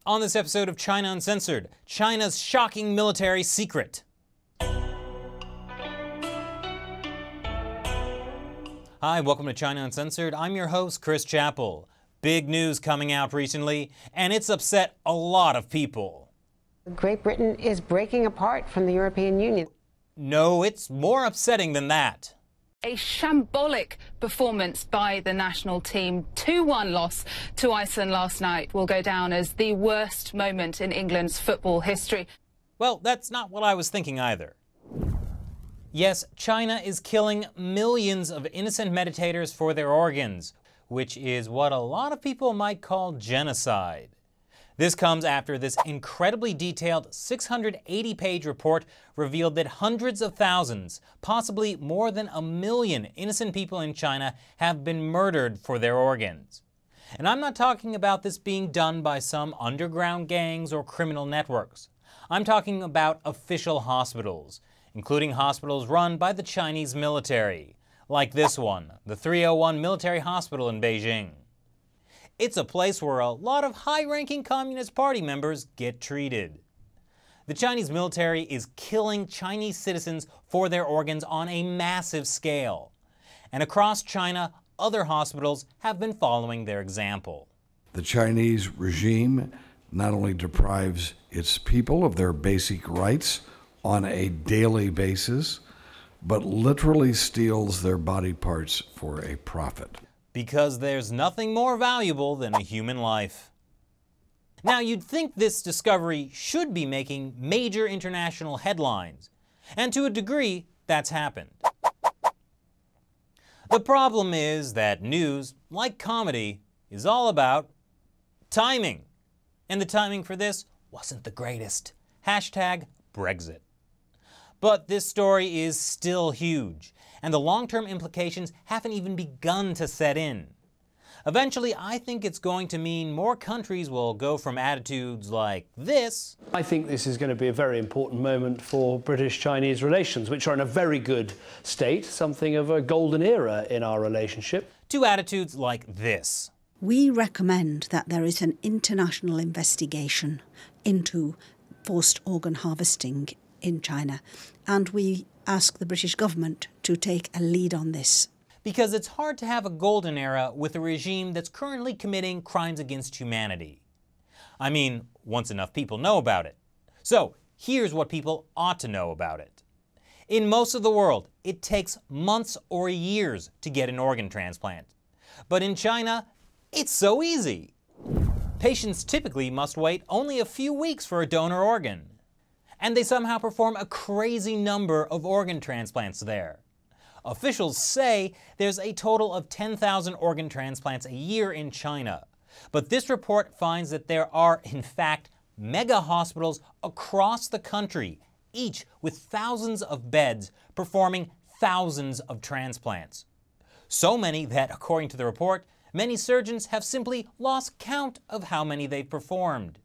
On this episode of China Uncensored, China's shocking military secret. Hi, welcome to China Uncensored. I'm your host, Chris Chappell. Big news coming out recently, and it's upset a lot of people. Great Britain is breaking apart from the European Union. No, it's more upsetting than that. A shambolic performance by the national team. 2-1 loss to Iceland last night will go down as the worst moment in England's football history. Well, that's not what I was thinking either. Yes, China is killing millions of innocent meditators for their organs, which is what a lot of people might call genocide. This comes after this incredibly detailed 680-page report revealed that hundreds of thousands, possibly more than 1 million innocent people in China have been murdered for their organs. And I'm not talking about this being done by some underground gangs or criminal networks. I'm talking about official hospitals, including hospitals run by the Chinese military, like this one, the 301 Military Hospital in Beijing. It's a place where a lot of high-ranking Communist Party members get treated. The Chinese military is killing Chinese citizens for their organs on a massive scale. And across China, other hospitals have been following their example. The Chinese regime not only deprives its people of their basic rights on a daily basis, but literally steals their body parts for a profit. Because there's nothing more valuable than a human life. Now, you'd think this discovery should be making major international headlines, and to a degree, that's happened. The problem is that news, like comedy, is all about timing. And the timing for this wasn't the greatest. Hashtag Brexit. But this story is still huge, and the long-term implications haven't even begun to set in. Eventually, I think it's going to mean more countries will go from attitudes like this. I think this is going to be a very important moment for British-Chinese relations, which are in a very good state, something of a golden era in our relationship. To attitudes like this. We recommend that there is an international investigation into forced organ harvesting in China, and we ask the British government to take a lead on this. Because it's hard to have a golden era with a regime that's currently committing crimes against humanity. I mean, once enough people know about it. So, here's what people ought to know about it. In most of the world, it takes months or years to get an organ transplant. But in China, it's so easy. Patients typically must wait only a few weeks for a donor organ. And they somehow perform a crazy number of organ transplants there. Officials say there's a total of 10,000 organ transplants a year in China. But this report finds that there are, in fact, mega hospitals across the country, each with thousands of beds performing thousands of transplants. So many that, according to the report, many surgeons have simply lost count of how many they've performed.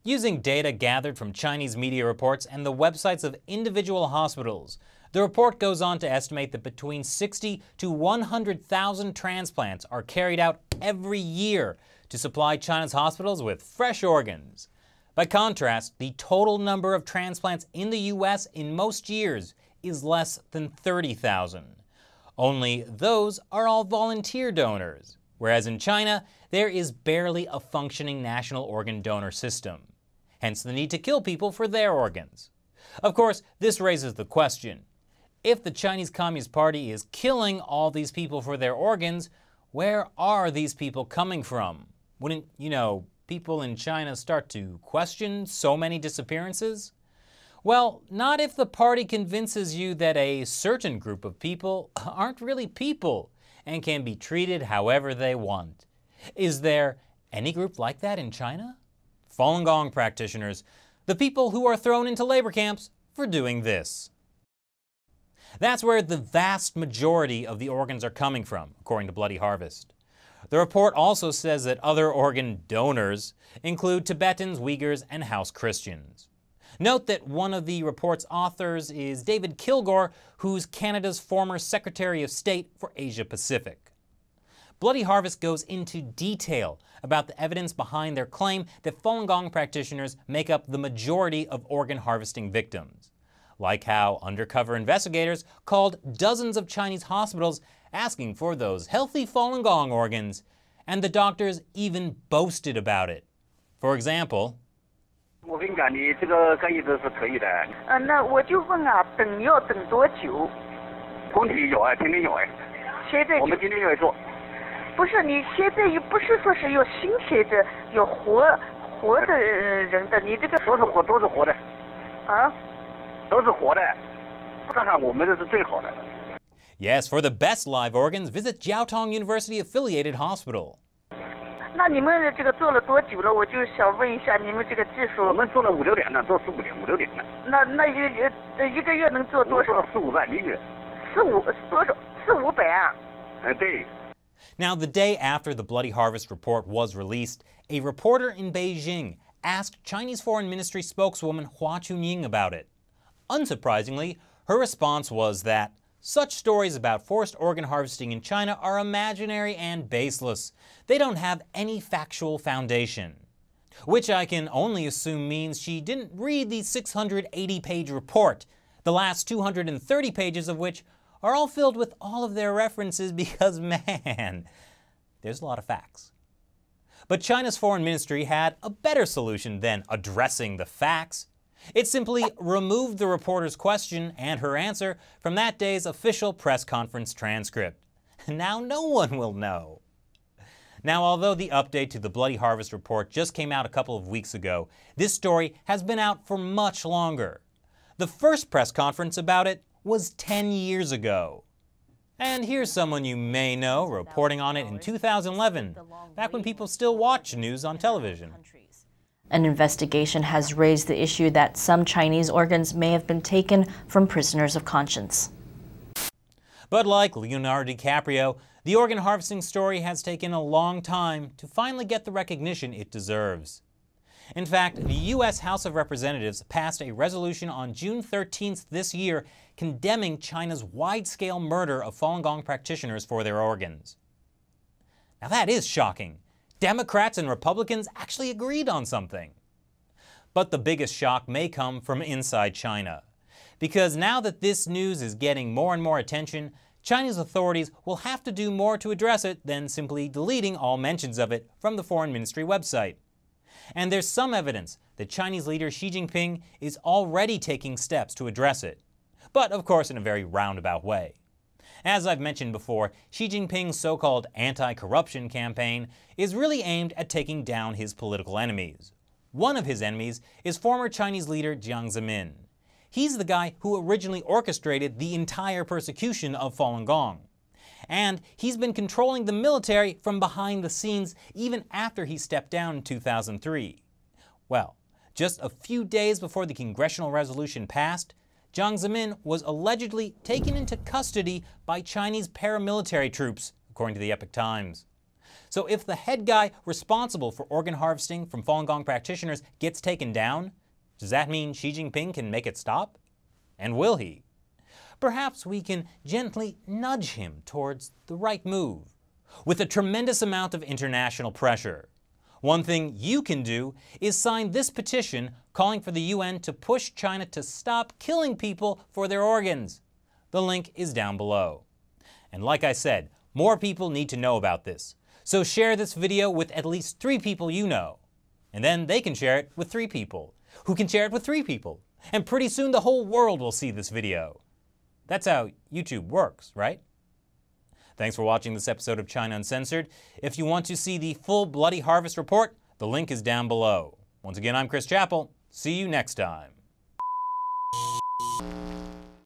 Using data gathered from Chinese media reports and the websites of individual hospitals, the report goes on to estimate that between 60 to 100,000 transplants are carried out every year to supply China's hospitals with fresh organs. By contrast, the total number of transplants in the US in most years is less than 30,000. Only those are all volunteer donors, whereas in China, there is barely a functioning national organ donor system. Hence the need to kill people for their organs. Of course, this raises the question. If the Chinese Communist Party is killing all these people for their organs, where are these people coming from? Wouldn't, people in China start to question so many disappearances? Well, not if the party convinces you that a certain group of people aren't really people and can be treated however they want. Is there any group like that in China? Falun Gong practitioners, the people who are thrown into labor camps for doing this. That's where the vast majority of the organs are coming from, according to Bloody Harvest. The report also says that other organ donors include Tibetans, Uyghurs, and House Christians. Note that one of the report's authors is David Kilgour, who's Canada's former Secretary of State for Asia Pacific. Bloody Harvest goes into detail about the evidence behind their claim that Falun Gong practitioners make up the majority of organ harvesting victims. Like how undercover investigators called dozens of Chinese hospitals asking for those healthy Falun Gong organs, and the doctors even boasted about it. For example, 我跟你讲，你这个干预都是可以的。那我就问啊，等要等多久？工体有啊，天天有哎。现在我们今天就做。不是你现在又不是说是有新鲜的、有活的人的，你这个都是活的。啊？都是活的。看看我们这是最好的。Yes, for the best live organs, visit Jiaotong University-affiliated hospital. 那你们这个做了多久了？我就想问一下你们这个技术。我们做了5、6年了，做4、5年，5、6年了。那一个月能做多少？做了4、5万1个月。多少？4、500啊？对。Now, the day after the Bloody Harvest report was released, a reporter in Beijing asked Chinese Foreign Ministry spokeswoman Hua Chunying about it. Unsurprisingly, her response was that such stories about forced organ harvesting in China are imaginary and baseless. They don't have any factual foundation. Which I can only assume means she didn't read the 680-page report, the last 230 pages of which are all filled with all of their references because, man, there's a lot of facts. But China's foreign ministry had a better solution than addressing the facts. It simply removed the reporter's question and her answer from that day's official press conference transcript. Now no one will know. Now, although the update to the Bloody Harvest report just came out a couple of weeks ago, this story has been out for much longer. The first press conference about it was 10 years ago. And here's someone you may know reporting on it in 2011, back when people still watched news on television. An investigation has raised the issue that some Chinese organs may have been taken from prisoners of conscience. But like Leonardo DiCaprio, the organ harvesting story has taken a long time to finally get the recognition it deserves. In fact, the U.S. House of Representatives passed a resolution on June 13th this year condemning China's wide-scale murder of Falun Gong practitioners for their organs. Now that is shocking. Democrats and Republicans actually agreed on something. But the biggest shock may come from inside China. Because now that this news is getting more and more attention, Chinese authorities will have to do more to address it than simply deleting all mentions of it from the Foreign Ministry website. And there's some evidence that Chinese leader Xi Jinping is already taking steps to address it. But of course in a very roundabout way. As I've mentioned before, Xi Jinping's so-called anti-corruption campaign is really aimed at taking down his political enemies. One of his enemies is former Chinese leader Jiang Zemin. He's the guy who originally orchestrated the entire persecution of Falun Gong. And he's been controlling the military from behind the scenes even after he stepped down in 2003. Well, just a few days before the congressional resolution passed, Jiang Zemin was allegedly taken into custody by Chinese paramilitary troops, according to the Epoch Times. So if the head guy responsible for organ harvesting from Falun Gong practitioners gets taken down, does that mean Xi Jinping can make it stop? And will he? Perhaps we can gently nudge him towards the right move, with a tremendous amount of international pressure. One thing you can do is sign this petition calling for the UN to push China to stop killing people for their organs. The link is down below. And like I said, more people need to know about this. So share this video with at least 3 people you know. And then they can share it with 3 people, who can share it with 3 people. And pretty soon the whole world will see this video. That's how YouTube works, right? Thanks for watching this episode of China Uncensored. If you want to see the full Bloody Harvest report, the link is down below. Once again, I'm Chris Chappell. See you next time.